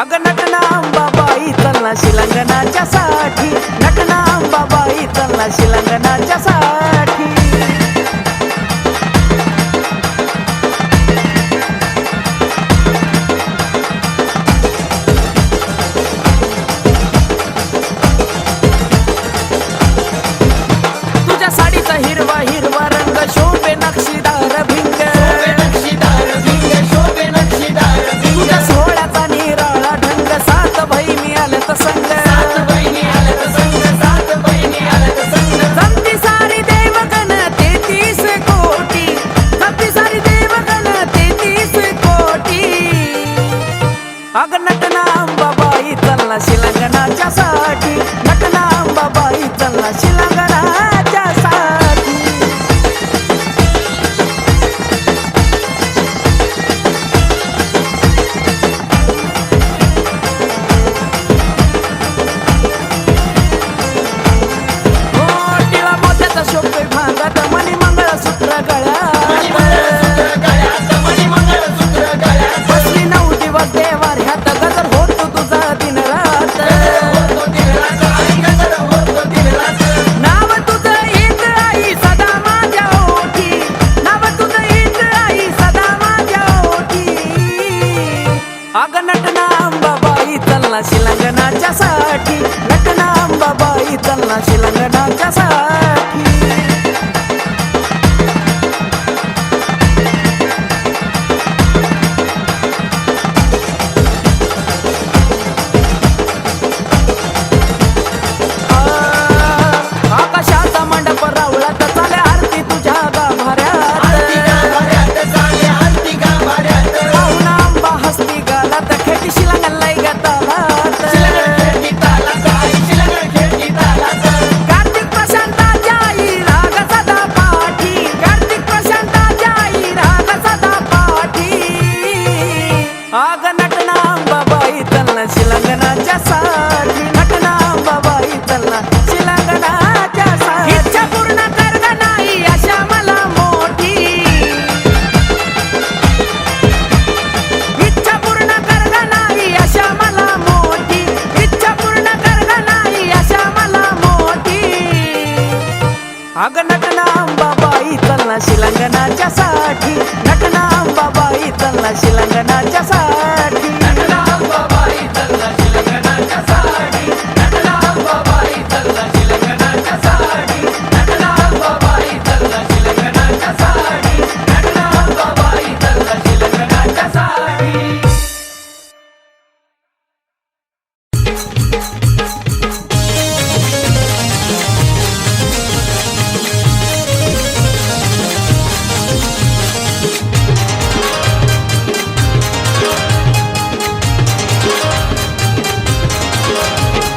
अग नटना अंबाबाई चलना शिलंगणाच्या साठी, नटना अंबाबाई चलना शिलंगणाच्या साठी. तुझ्या साडीचा हिरवा हिरवा रंग शोभे नक्षीदार भिंग, तुझ्या सोहळ्याचा निराळा ढंग, सात बहिणी आल्यात संग, जमती सारी देवगण 33 कोटी, जमती सारी देवगण 33 कोटी. अग नटना अंबाबाई चलना शिलंगणाच्या साठी, नटना अंबाबाई चलना शिलंगणाच्या साठी. शोभे भांगात मणी मंगळसूत्र गळ्यात, बसली 9 दिवस देवाऱ्यात, गजर होतो तुझा दिन रात. नाव तुझं येत आई सदा माझ्या ओठी, नाव तुझं येत आई सदा माझ्या ओठी. अग नटना अंबाबाई चलना शिलंगणाच्या साठी, नटना अंबाबाई चलना शिलंगणाच्या साठी. आकाशाचा मंडप रावळात चाले आरती तुझ्या गाभाऱ्यात, पाहुण आंबा हस्ती गालात, खेटी शिलंगणलाई गतालात. कार्तिक प्रशांताच्या आई राग सदा पाठी, कार्तिक प्रशांताच्या आई राग सदा पाठी. आग नटना अंबाबाई चलना शिलंगणाच्या साठी, नटना अंबाबाई चलना शिलंगणाच्या साठी. इच्छा पूर्ण कर ग नाही अशा मला मोठी, इच्छा पूर्ण कर ग नाही अशा मला मोठी, इच्छा पूर्ण कर ग नाही अशा मला मोठी. अग नटना अंबाबाई चलना शिलंगणाच्या साठी, नटना अंबाबाई चलना शिलंगणाच्या साठी. नटना अंबाबाई चलना शिलंगणाच्या साठी, नटना अंबाबाई चलना शिलंगणाच्या साठी, नटना अंबाबाई चलना शिलंगणाच्या साठी, नटना अंबाबाई चलना शिलंगणाच्या साठी.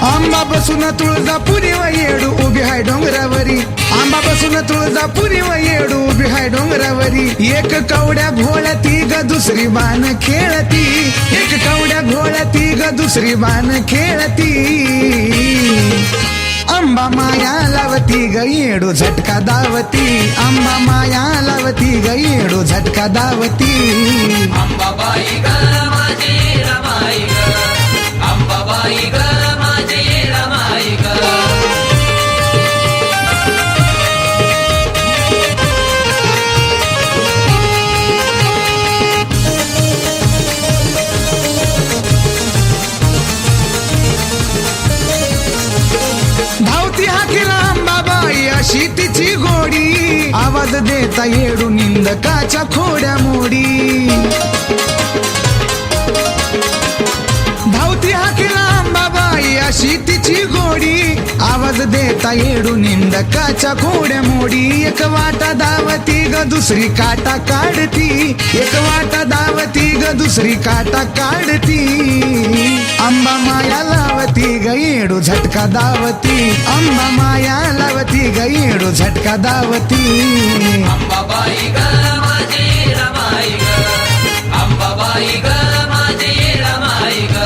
आंबा बसून तुळजापुरी व येडू उभी हाय डोंगरावरी, आंबा बसून तुळजापुरी व येडू उभी हाय डोंगरावरी. एक कवड्या भोळ्याती ग दुसरी बाण खेळती, एक कवड्या भोळ्याती ग दुसरी बाण खेळती. आंबा माया लावती ग येडू झटका दावती, आंबा माया लावती ग येडू झटका दावती. अंबाबाई ग माझी रमाई ग, अंबाबाई ग माझी रमाई ग. धावती हाकीला अंबाबाई अशी तिची गोडी, आवाज देता येडू निंदकाच्या खोड्या मोडी. धावती हाकीला अंबाबाई अशी तिची गोडी, आवाज देता येडू निंदकाच्या खोड्या मोडी. एक वाटा धावती ग दुसरी काटा काढती, एक वाटा धावती ग दुसरी काटा काढती. आंबा माया लावती ग येडू झटका दावती, आंबा माया लावती ग येडू झटका दावती. अंबाबाई ग माझी रमाई ग, अंबाबाई ग माझी रमाई ग.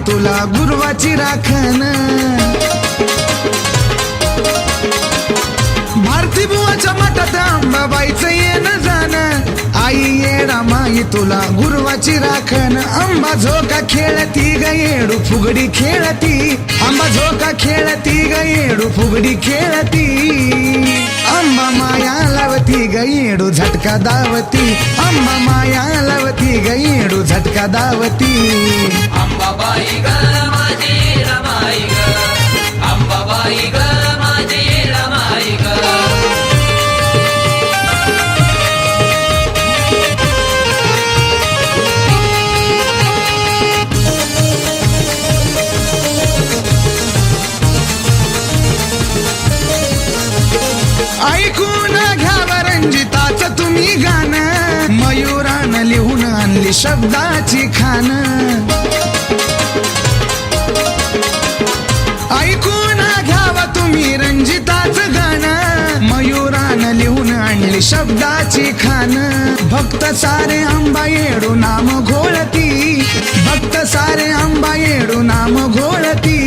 तुला गुरुवाची राखण भारती बुवाच्या मठात अंबाबाईचं येणं जाणं आई येडा माई तुला गुरुवाची राखण अंबा झोका खेळती ग येडू फुगडी खेळती अंबा झोका खेळती ग येडू फुगडी खेळती अंबा माया लावती ग येडू झटका दावती अंबा माया लावती ग येडू झटका दावती अंबाबाई ग माझी रमाई ग अंबाबाई ग माझी रमाई ग ऐकून घ्यावं रंजिताचं तुम्ही गाणं मयुरानं लिहून आणली शब्दाची खान ऐकून घ्यावं तुम्ही रंजिताचं गाणं मयुरानं लिहून आणली शब्दाची खान भक्त सारे अंबा येडू नाम घोळती भक्त सारे अंबा येडू नाम घोळती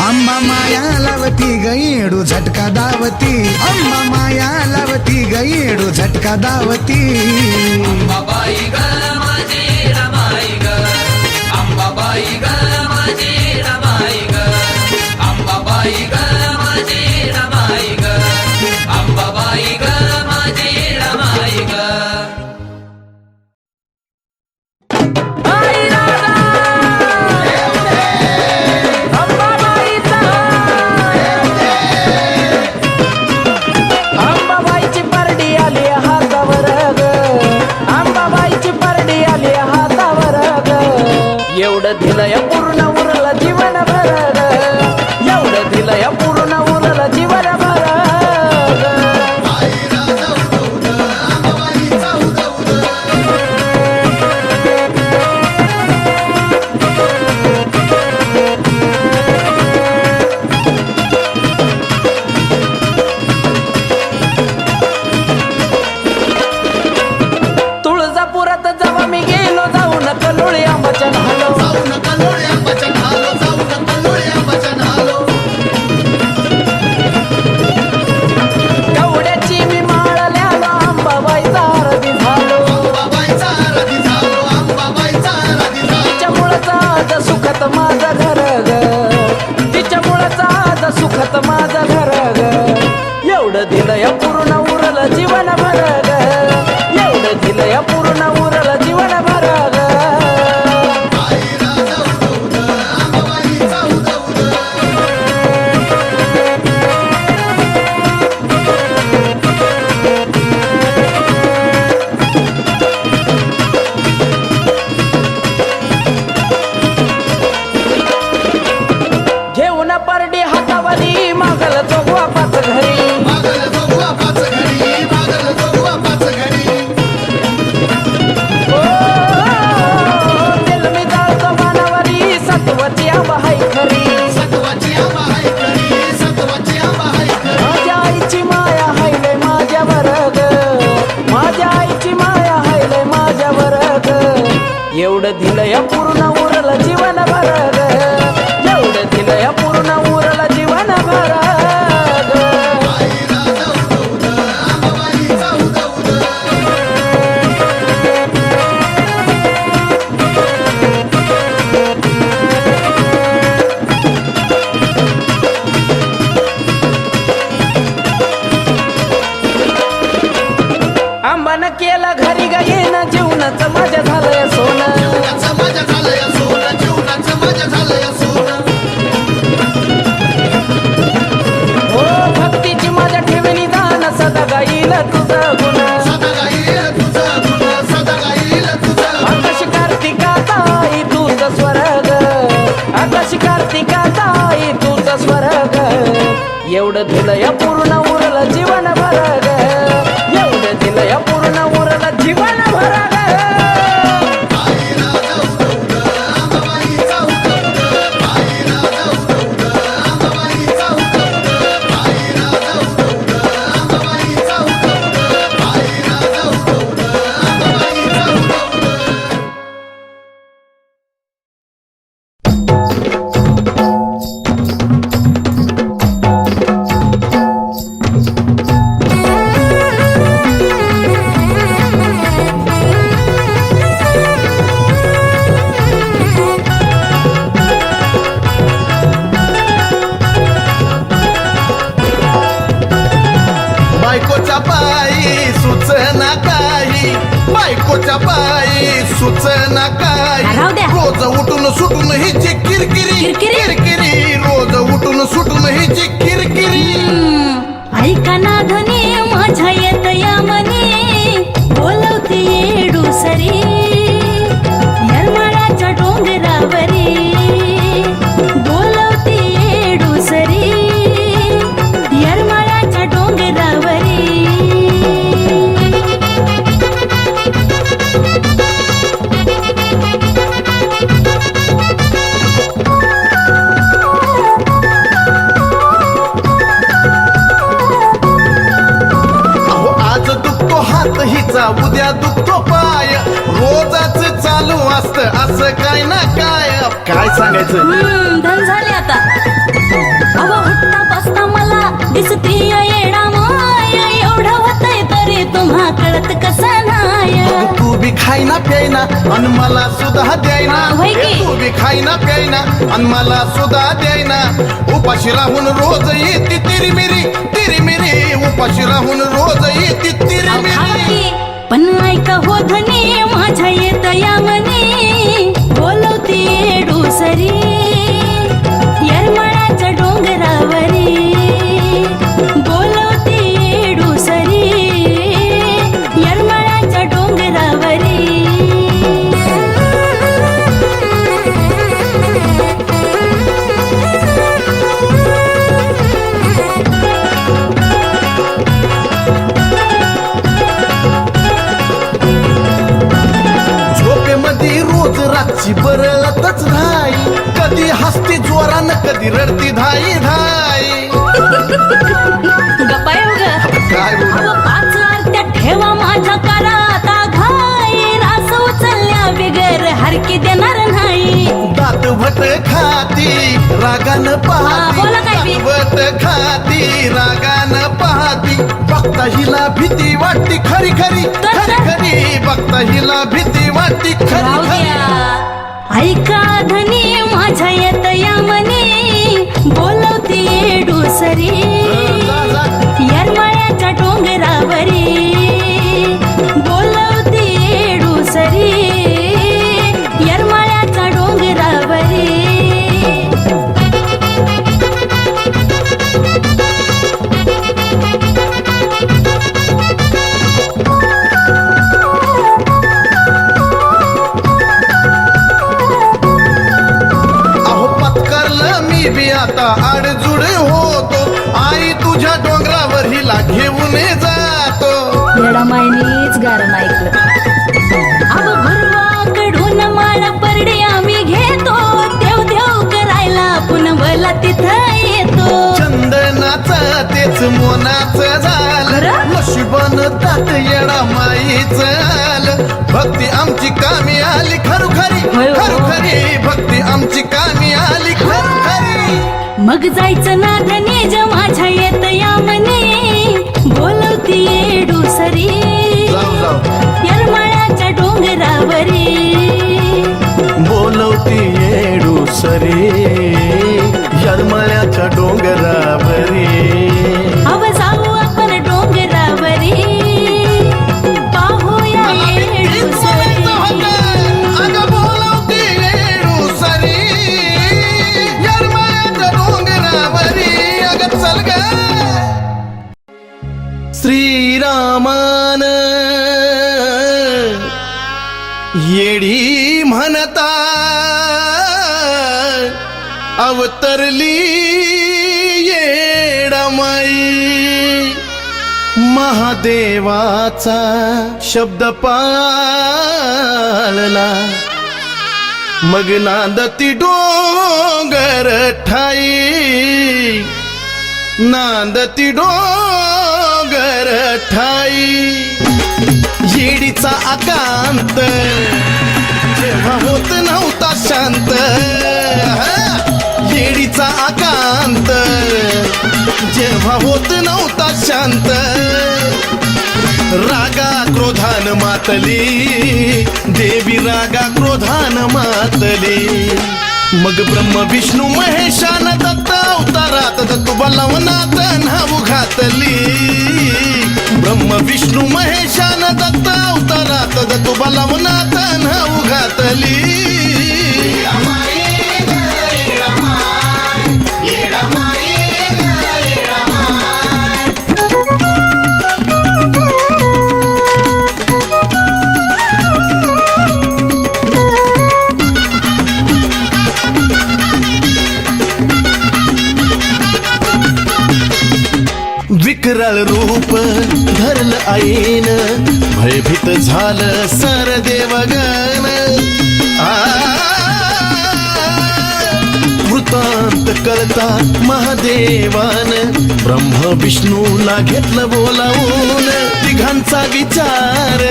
अंबा माया लावती ग येडू झटका दावती अंबा माया लावती ग येडू झटका दावती अंबाबाई ग माझी रमाई ग अंबाबाई ग माझी रमाई ग अंबाबाई ग माझी रमाई ग अंबाबाई ग माझी रमाई ग आई दादा अंबाबाईचा अंबाबाईची परडी आली हातावर ग अंबाबाईची परडी आली हातावर ग एवढं दिलंय पूर्ण उरलं जीवन भर ग एवढं दिलंय पूर्ण उरलं जीवन भर ग तुळजापुरात जेव्हा मी गेलो जाऊन कलोळी आंबाच्या न्हालो कवड्याची मी माळल्यालो अंबाबाईचा आरती झालो तिच्यामुळंच आज सुखात माझं घर ग तिच्यामुळंच आज सुखात माझं घर ग एवढं दिलंय पूर्ण उरलं जीवन भर ग एवढं दिलंय पूर्ण उरलं जीवन भर ग घेऊन परडी हातावली मागल जोगवा पाच घरी ओ, तेल मी जाळतो मानावरी सत्वची आंबा हाय खरी माझ्या आईची माया हायले माझ्यावर ग माझ्या आईची माया हायले माझ्यावर ग एवढं दिलंय पूर्ण उरलं जीवन भर ग एवढं दिलंय पूर्ण उरलं जीवन भर ग आंबानं केलं घरी ग येणं जीवनाचं माझ्या झालंय सोनं हो भक्तीची माझ्या ठेवणी दान सदा गाईल तुझं गुण आकाश कार्तिका ताई तुझं स्वर्ग आकाश कार्तिका ताई तुझं स्वर्ग एवढं दिलंय पूर्ण उरलं जीवन भर ग एवढं दिलंय पूर्ण उरलं जीवन भर ग पायी सुचना काही, बायकोच्या पायी सुचना काही. राहू द्या. रोज उठून सुटून हिची किरकिरी किरकिरी, रोज उठून सुटून हिची किरकिरी. ऐका ना धनी माझ्या येत या मनी, बोलवते येडूसरी यरमाळ्याच्या डोंगरावरी, बोलवते येडूसरी यरमाळ्याच्या डोंगरावरी. अहो आज दुखतो हात हिचा, उद्या दुखतो पाय, रोजच चालू असतं असं काय ना काय. काय सांगायचं. धन झाले आता. अव उठता बसता मला दिसती येडा माय, एवढं होतंय तरी तुम्हा कळत कसं नाय. तू बी खाईना प्यायना अन मला सुद्धा द्यायना. होय की? तू बी खाईना प्यायना अन मला सुद्धा द्यायना. उपाशी राहून रोज येते तिरीमिरी तिरीमिरी, उपाशी राहून रोज येते खावा तिरीमिरी. की. पण ऐका हो धनी माझ्या येत या मनी, बोलवते येडूसरी यरमाळ्याच्या डोंगरावरी, बोलवते येडूसरी यरमाळ्याच्या डोंगरावरी. झोपेमध्ये रोज रातची बरळतच नाही, कधी हसती जोरानं कधी रडती धाई धाई. गप्पा येऊ ग. काय बोलू? अहो 5 आरत्या ठेवा माझ्या कराता घाई, रास उचलल्या बिगर हरकी देणार नाही. दात भट खाती रागानं पाहती, बोला काय बी? दात भट खाती रागानं पाहती. बघता हिला भीती वाटती खरी खरी खरी खरी, बघता हिला भीती वाटती राहू खरी खरी. द्या. ऐका धनी माझ्या येत या मनी, बोलवते येडूसरी यरमाळ्याच्या डोंगरावरी, बोलवते येडूसरी यरमाळ्याच्या डोंगरावरी. अहो पत्करलं मी बी आता आडजुड होतो, आई तुझ्या डोंगरावर हिला घेऊन जातो. येडा मायनीच गारण ऐकलं. अहो भरवाकडून माळ परडे आम्ही घेतो, देव देव करायला पुनवला तिथं येतो. चंदनाचं तेच मोनाचं झालं, खरं? नशिबानं तात येडा माईच आलं. भक्ती आमची कामी आली खरोखरी होय हो. खरोखरी, भक्ती आमची कामी आली खरोखरी. मग जायचं ना धनेज माझ्या येत या मनी, बोलवते येडूसरी जाऊ जाऊ यरमाळ्याच्या डोंगरावरी, बोलवती येडूसरी यरमाळ्याच्या डोंगरावरी. अव जाऊ आपण डोंगरावरी, पाहूया येडूसरी. अगं बोलवती येडूसरी यरमाळ्याच्या डोंगरावरी. अगं चल ग. श्रीरामान येडी म्हणता अवतरली येडमाई, महादेवाचा शब्द पाळला, मग नांदती डोंगर ठाई, नांदती डोंगर ठाई. येडीचा आकांत जेव्हा होत नव्हता शांत, येडीचा आकांत जेव्हा होत नव्हता शांत. रागा क्रोधान मातली देवी, रागा क्रोधान मातली. मग ब्रह्म विष्णू महेशान दत्त अवतारात दत्त बलवनात नाव घातली. ब्रह्म विष्णू महेशान दत्त अवतारात दत्तू बलवनाथ नाव घातली विकराळ रूप धरलं आईन भयभीत झालं सर देवगण वृत्तांत कळता महादेवान ब्रह्म विष्णूला घेतलं बोलावून तिघांचा विचार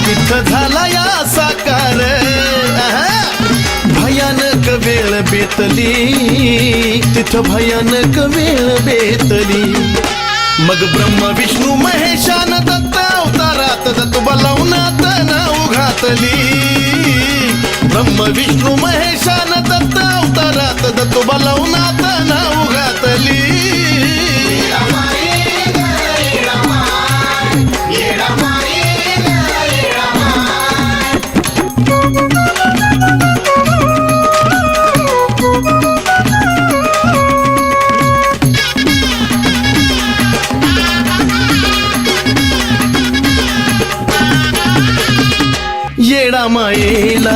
तिथं झाला या साकार भयानक वेळ बेतली तिथं भयानक वेळ बेतली मग ब्रह्म विष्णू महेशान दत्त अवतारात दत्त बलवनाथ नाव घातली ब्रह्म विष्णू महेशान दत्त अवतारात दत्त बलवनाथ नाव घातली येडा मायेला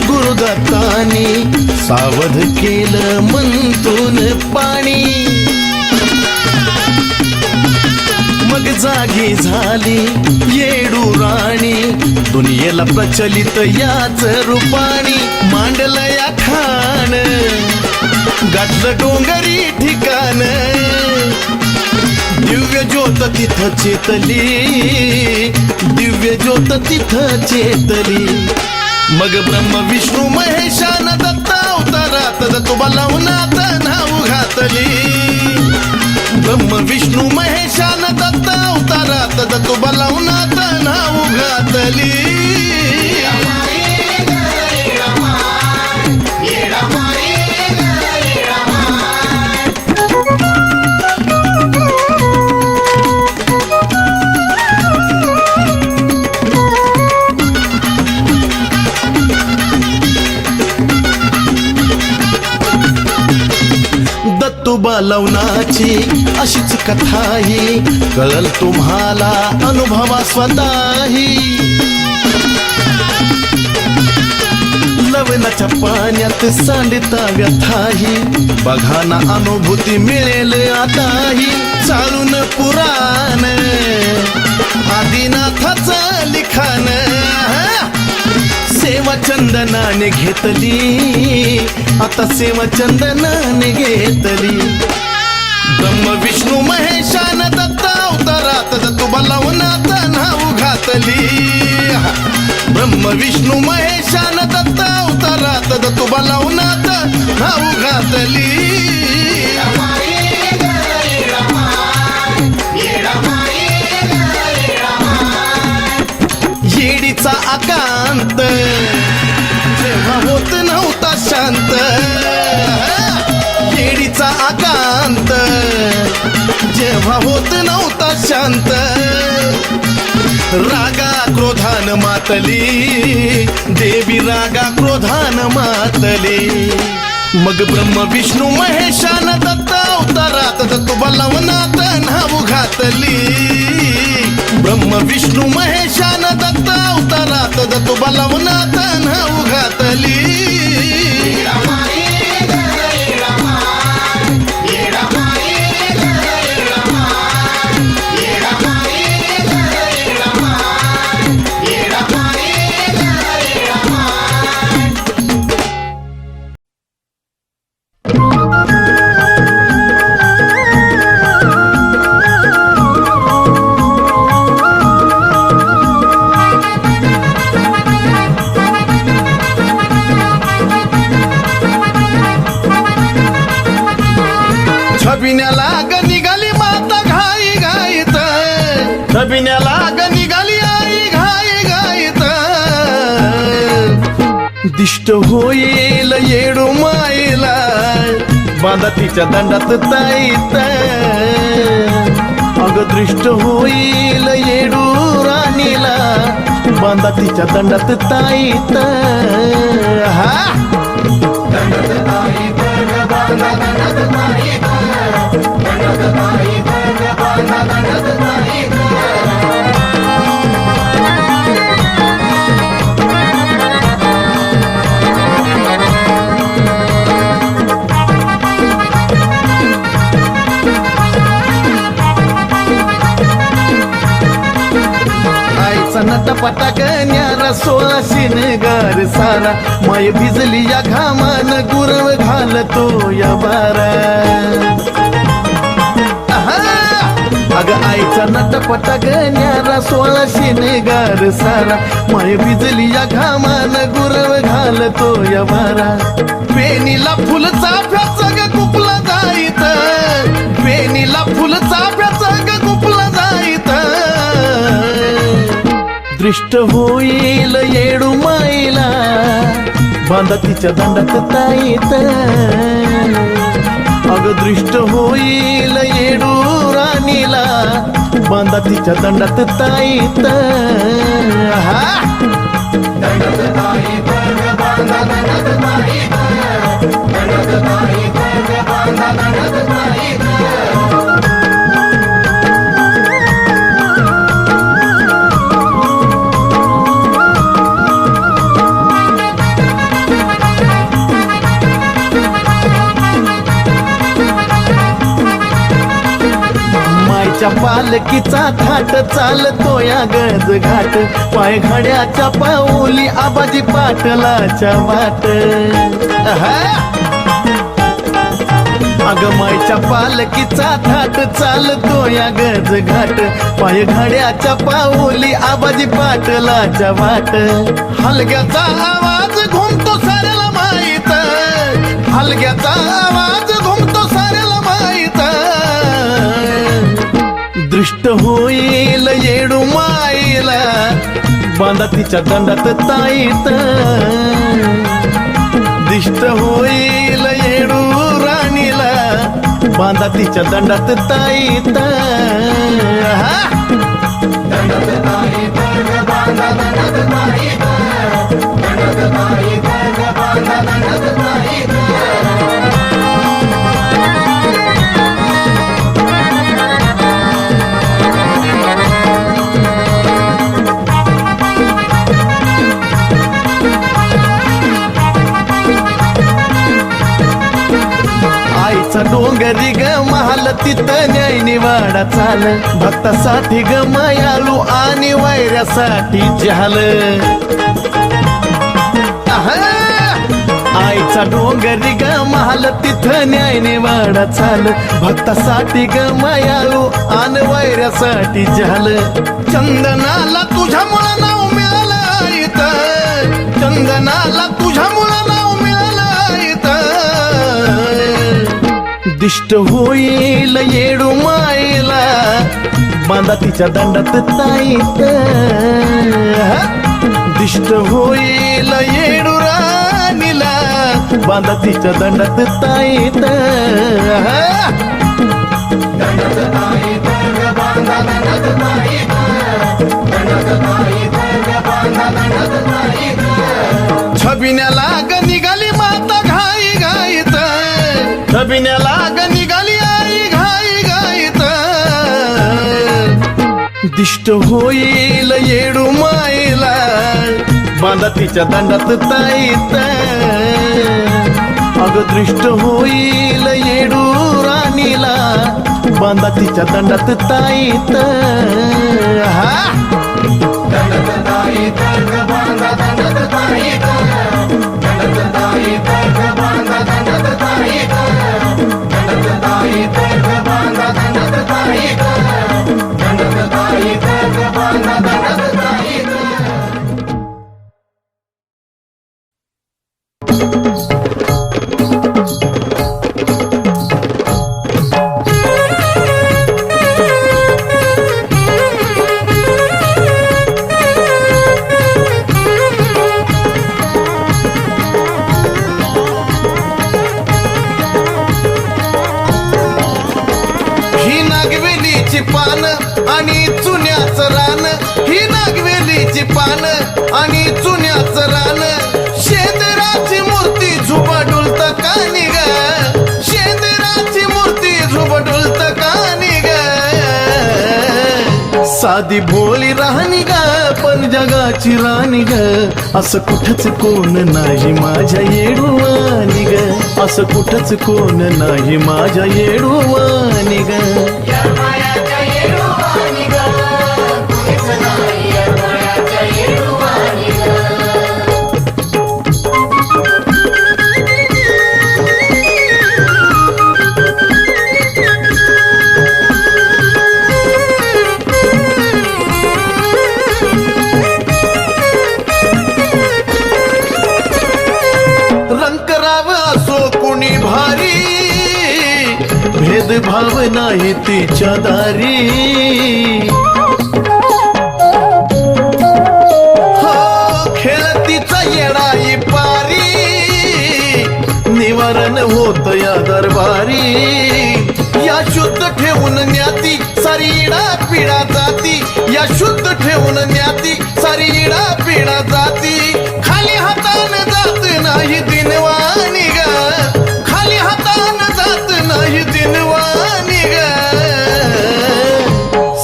गुरुदत्तानी सावध केलं मंतून पाणी मग जागी झाली येडू राणी दुनियेला प्रचलित याच रूपाणी मांडलं या खान गाठलं डोंगरी ठिकाण दिव्य ज्योत तिथं चेतली दिव्य ज्योत तिथं चेतली मग ब्रह्म विष्णू महेशान दत्त अवतारात दत्त बलवनाथ नाव घातली ब्रह्म विष्णू महेशान दत्त अवतारात दत्त बलवनाथ नाव घातली दत्तू बलवनाची अशीच कथाही कळल तुम्हाला अनुभवा स्वतःही लवणाच्या पाण्यात सांडता व्यथाही बघा ना अनुभूती मिळेल आताही चालून पुराण आदिनाथाचं लिखाण सेवा चंदनाने घेतली आता सेवा चंदनाने घेतली ब्रह्म विष्णू महेशान दत्त अवतारात दत्त बलवनाथ नाव घातली ब्रह्म विष्णू महेशान दत्त अवतारात दत्त बलवनाथ नाव घातली येडीचा आकांत जेव्हा होत नव्हता शांत येडीचा आकांत जेव्हा होत नव्हता शांत रागा क्रोधान मातली देवी रागा क्रोधान मातली मग ब्रह्म विष्णू महेशान दत्त अवतारात दत्त बलवनाथ नाव घातली ब्रह्म विष्णू महेशान दत्त अवतारात दत्त बलवनाथ नाव घातली छबिन्याला ग निघाली माता घाई घाईत छबिन्याला ग निघाली आई घाई घाईत दिष्ट होईल येडू माईला बांधा तिच्या दंडात ताईत अग दृष्ट होईल येडू राणीला बांधा तिच्या दंडात ताईत हा नटपटा कन्यारा 16 शिनगार सारा माय भिजली या घामान गुरव घालतो या बारा अग आईचा नटपटा कन्यारा 16 शिनगार सारा माय भिजली या घामान गुरव घालतो या बारा पेनीला फुल चाफ्याचा ग कुपला जाईत पेनीला फुल चाफ्याचा ग कुपला जाईत दृष्ट होईल येडू माईला बांधा तिच्या दंडात ताईत अग दृष्ट होईल येडू राणीला बांधा तिच्या दंडात ताईत हा पालकीचा थाट चालतो या गज घाट पाय घड्याच्या पाऊली आबाजी पाटलाच्या वाट अगमाईच्या पालकीचा थाट चालतो या गज घाट पाय घड्याच्या पाऊली आबाजी पाटलाच्या वाट हलग्याचा आवाज घुमतो साऱ्याला माहीत हलग्याचा आवाज घुमतो साऱ्याला माहीत दृष्ट होईल येडू माईला बांधा तिच्या दंडात ताईत दृष्ट होईल येडू राणीला बांधा तिच्या दंडात ताईत हा डोंगरी ग महाल तिथं न्याय निवाडा चाल भक्तासाठी ग मायाळू आणि वैऱ्यासाठी झाल आईचा डोंगरी ग महाल तिथं न्याय निवाडा चाल भक्तासाठी ग मायाळू आणि वैऱ्यासाठी झाल चंदनाला तुझ्यामुळं नाव मिळालं इथं चंदनाला तुझ्यामुळं नाव मिळालं इथं दिष्ट होईल येडू माईला बांधा तिच्या दंडात ताईत दिष्ट होईल येडू राणीला बांधा तिच्या दंडात ताईत छबिन्याला ग निघाली माता घाई घाईत छबिन्याला ग निघाली आई घाई घाईत दिष्ट होईल येडू माईला बांधा तिच्या दंडात ताईत अग दृष्ट होईल येडू राणीला बांधा तिच्या दंडात ताईत हा साधी भोळी राहणी ग पण जगाची राणी ग असं कुठंच कोण नाही माझ्या येडूवानी ग असं कुठंच कोण नाही माझ्या येडूवानी ग रंकराव असो कुणी भारी भेदभाव नाही तिच्या दारी हो खेळतीचा येणाई पारी निवारण होत या दरबारी या शुद्ध ठेवून न्याती सारी इडा पिढा जाती या शुद्ध ठेवून न्याती सारी इडा पिढा जाती खाली हातान जात नाही दिनवानी ग खाली हातान जात नाही दिनवानी ग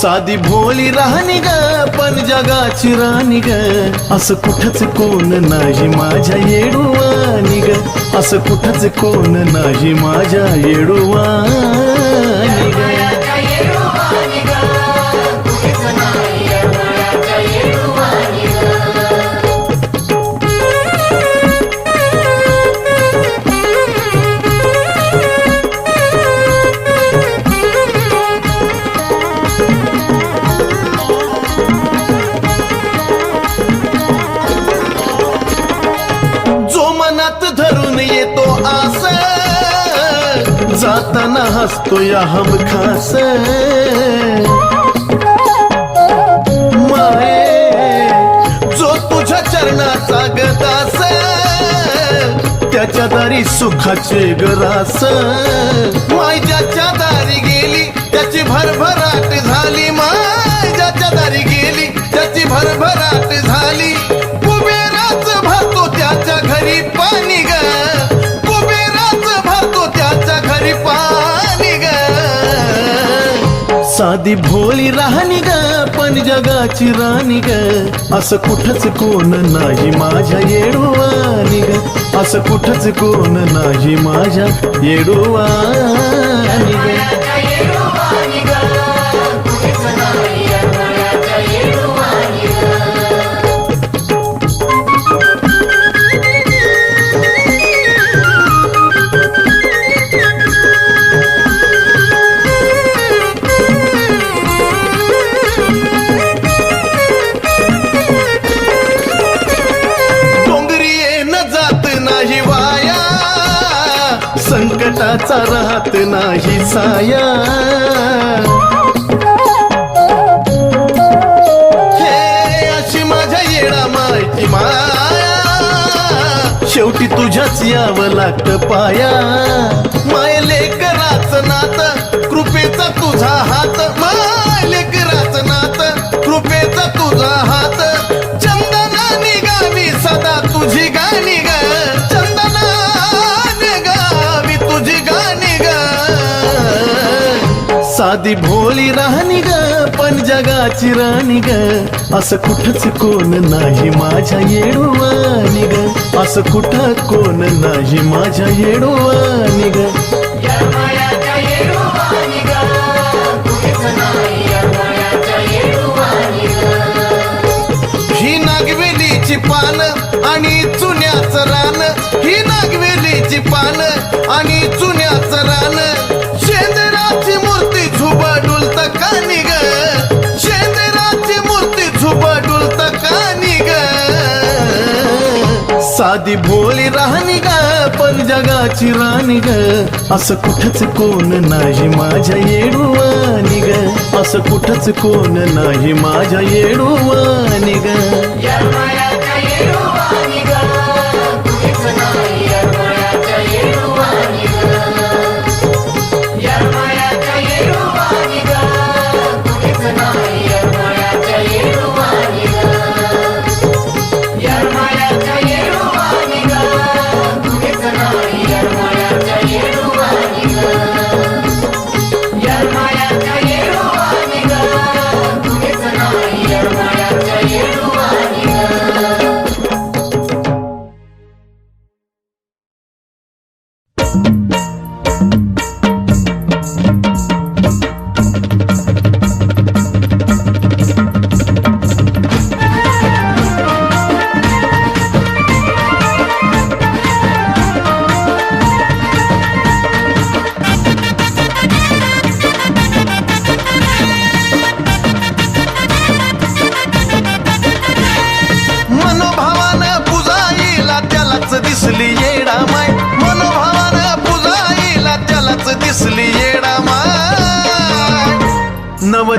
साधी भोळी राहणी ग पण जगाची राणी ग असं कुठंच कोण नाही माझ्या येडूवानी ग असं कुठंच कोण नाही माझ्या येडूवानी ग धरून येतो आस जाताना हसतो या हमखास माये जो तुझ्या चरणाचा गदास त्याच्या दारी सुखाचे गरास माय ज्याच्या दारी गेली त्याची भरभराट झाली माय ज्याच्या दारी गेली त्याची भरभराट झाली कुबेराच भरतो त्याच्या घरी पाणी ग कुबेराच भरतो त्याच्या घरी पाणी ग साधी भोळी राहणी ग पण जगाची राणी ग असं कुठंच कोण नाही माझ्या येडूवानी ग असं कुठंच कोण नाही माझ्या येडूवानी ग संकटाचा राहत नाही साया हे अशी माझ्या येडा माहिती माया शेवटी तुझ्याच यावं लागतं पाया माय लेकराचं नात कृपेचा तुझा हात माय लेकराचं नात कृपेचा तुझा हात चंदना निघावी सदा तुझी गाणी ग चंदना साधी भोळी राहणी ग पण जगाची राणी ग असं कुठंच कोण नाही माझ्या येडूवानी ग असं कुठं कोण नाही माझ्या येडूवानी ग ही नागवेलीची पान आणि चुन्याचं रान ही नागवेलीची पान आणि चुन्याचं रान शेंदराची मूर्ती झुबा डुलत कानी ग शेंदराची मूर्ती झुबा डुलत कानी ग साधी भोळी राहणी ग पण जगाची राणी ग असं कुठंच कोण नाही माझ्या येडूवानी ग असं कुठंच कोण नाही माझ्या येडूवानी ग Yeah.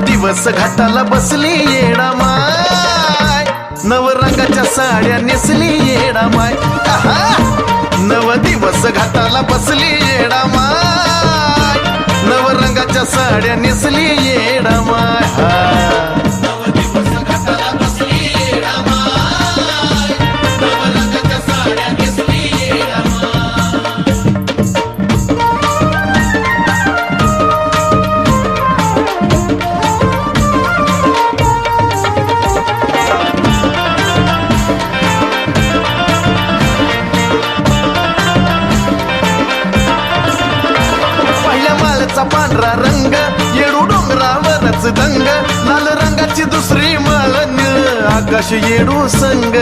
दिवस घाटाला बसली येडा माय नव रंगाच्या साड्या नेसली येडा माय नव दिवस घाटाला बसली येडा माय नव रंगाच्या साड्या नेसली येडा माय पांढरा रंग येडू डोंगरावरच दंग लाल रंगाची दुसरी माळ निळ आकाश येडू संग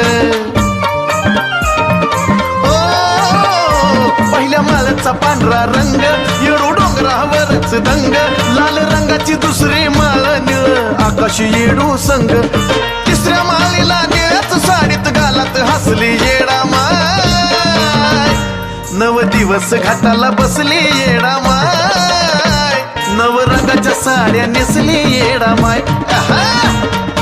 ओ पहिल्या माळचा पांढरा रंग येडू डोंगरावरच दंग लाल रंगाची दुसरी माळ निळ आकाश येडू संग तिसऱ्या माळीला निळ्याच साडीत घालत हसली येडा माय नव दिवस घाटाला बसली येडा माय नव रंगाच्या साड्या नेसली येडा माय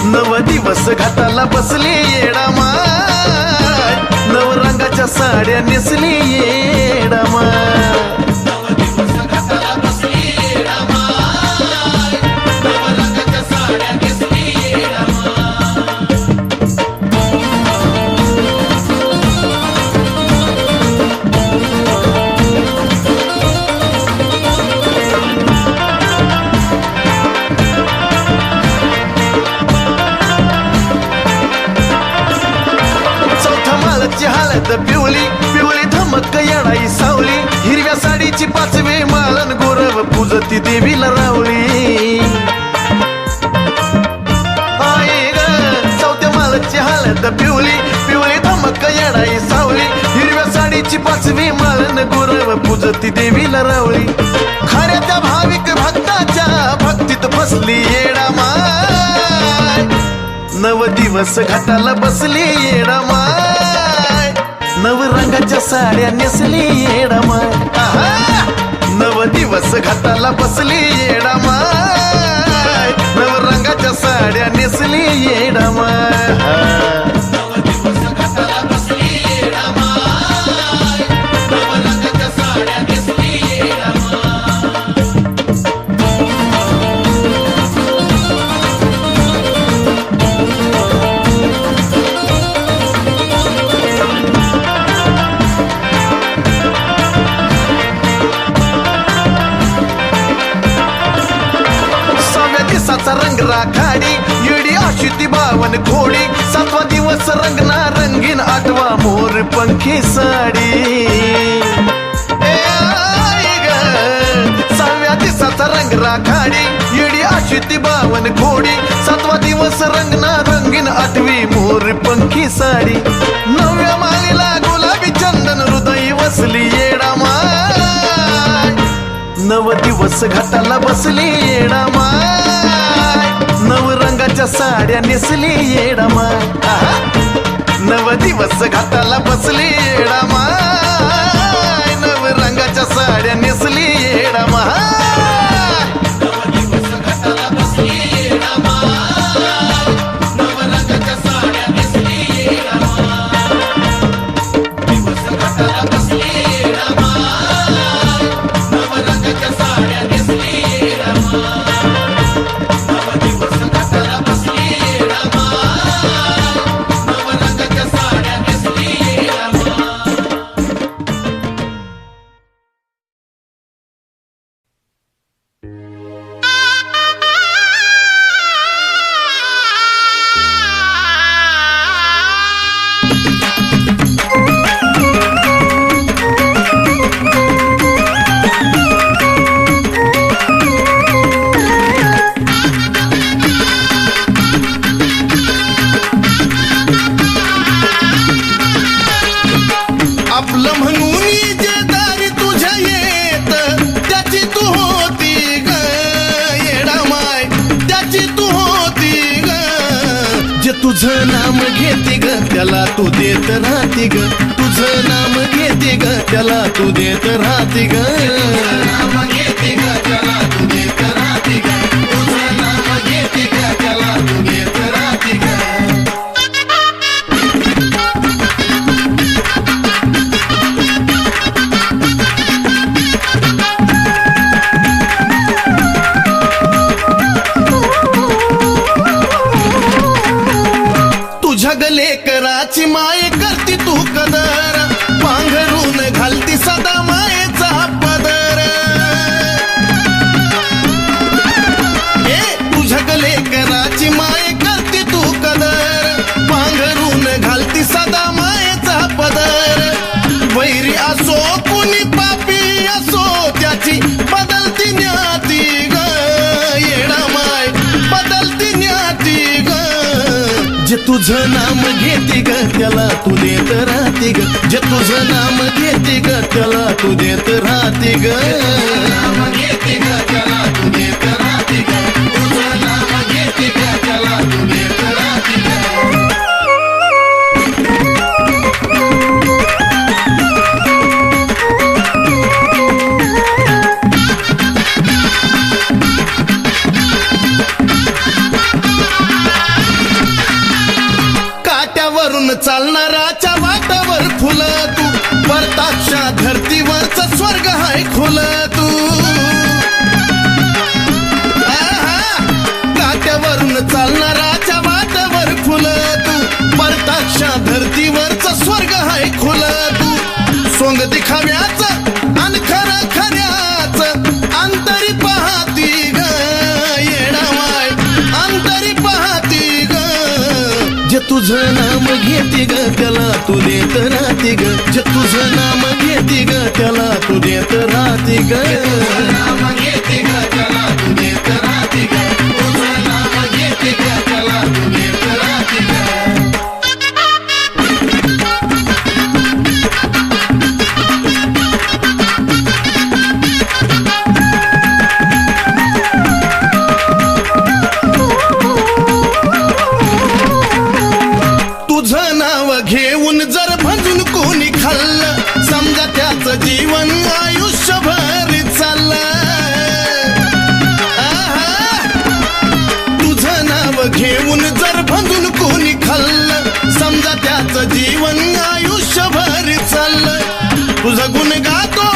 नव दिवस घाटाला बसली येडा माय नव रंगाच्या साड्या नेसली येडा माय हळद पिवली पिवली धमक येडाई सावली हिरव्या साडीची पाचवी माळन गोरव पूजती देवीला रावली आई ग चौथ्या माळची हळद पिवली पिवली धमक येडाई सावली हिरव्या साडीची पाचवी माळन गोरव पूजती देवीला रावली खऱ्या त्या भाविक भक्ताच्या भक्तीत फसली येडा माय नव दिवस घाटाला बसली येडा माय नव रंगाच्या साड्या नेसली येडा माय नव दिवस घाटाला बसली येडा माय नव रंगाच्या साड्या नेसली येडा माय रंग राखाडी येडी अशी ती बावन घोडी सातवा दिवस रंगना रंगीन आठवा मोर पंखी साडी सहाव्या दिवसाचा रंग राखाडी येडी अशी ती बावन घोडी सातवा दिवस रंगना रंगीन आठवी मोर पंखी साडी नवव्या मालीला गुलाबी चंदन हृदय वसली येडा माय नव दिवस घाटाला बसली येडा माय नव रंगाच्या साड्या नेसली येडा माय नव दिवस घाटाला बसली येडा माय नव रंगाच्या साड्या नेसली येडा माय तुझं नाम घेते ग त्याला तू देत राहते ग तुझं नाम घेते ग त्याला तू देत राहते ग नाम घेते ग त्याला तू देत राहते ग तुझं नाम घेते ग त्याला तू देत राहते ग. तुझ्या गले कराची माय करती तू कदर, पांघरून घालती सदा मायेचा पदर. तुझ्या गले कराची माय करती तू कदर, पांघरून घालती सदा मायेचा पदर. वैरी असो कुणी पापी असो त्याची बदलती न्याती ग, येडा माय बदलती न्याती ग. जे तुझं नाम घेते ग त्याला तू देत राहते ग, जे तुझं नाम घेते ग त्याला तू देत राहते ग. नाम घेते ग त्याला तू देत राहते ग, तुझं नाम घेते ग त्याला तू देत राहते ग. काट्यावरून चालणाराच्या वाटावर फुल तू, परताक्षा धरतीवरच स्वर्ग हाय खुल तू. काट्यावरून चालणाराच्या वाटावर फुल तू, परताक्षा धरतीवरच स्वर्ग हाय खुल तू. सोंग दिखाव्याच आणि खरं खऱ्याच अंतरी पाहती ग, येडावाय अंतरी पाहती ग. जे तुझं नाम घेते ग त्याला तू देत राहते ग, जे तुझं नाम घेते ग त्याला तू देत राहते ग. नाम घेते ग त्याला तू देत राहते ग, तुझं नाम घेते ग त्याला तू देत राहते ग. तुझं नाव घेऊन जर भजून कोणी खाल्लं, समजा त्याचं जीवन आयुष्यभर चाललं. तुझं नाव घेऊन जर भजून कोणी खाल्लं, समजा त्याचं जीवन आयुष्यभर चाललं. तुझं गुण गातो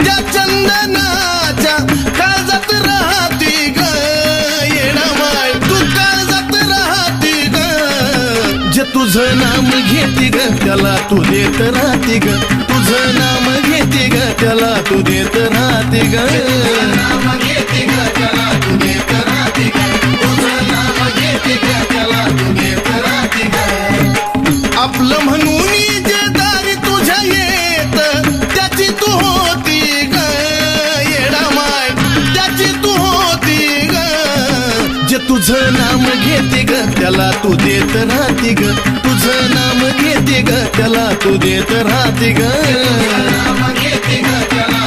त्या चंदनाच्या काळजात राहती ग, येडामाय तू काळजात राहती ग. जे तुझं नाम घेते ग त्याला तू देत राहते ग, तुझं नाम घेते ग त्याला तू देत राहते ग. नाम घेते ग त्याला तू देत राहते ग, तुझं नाम घेते ग त्याला तू देत राहते ग. आपलं म्हणून जे दारी तुझ्या येत त्याची तू होती ग, येडामाय त्याची तू होती ग. जे तुझं नाम घेते ग त्याला तू देत राहते ग, तुझं नाम घेते ग त्याला तू देत राहते ग. नाम घेते ग त्याला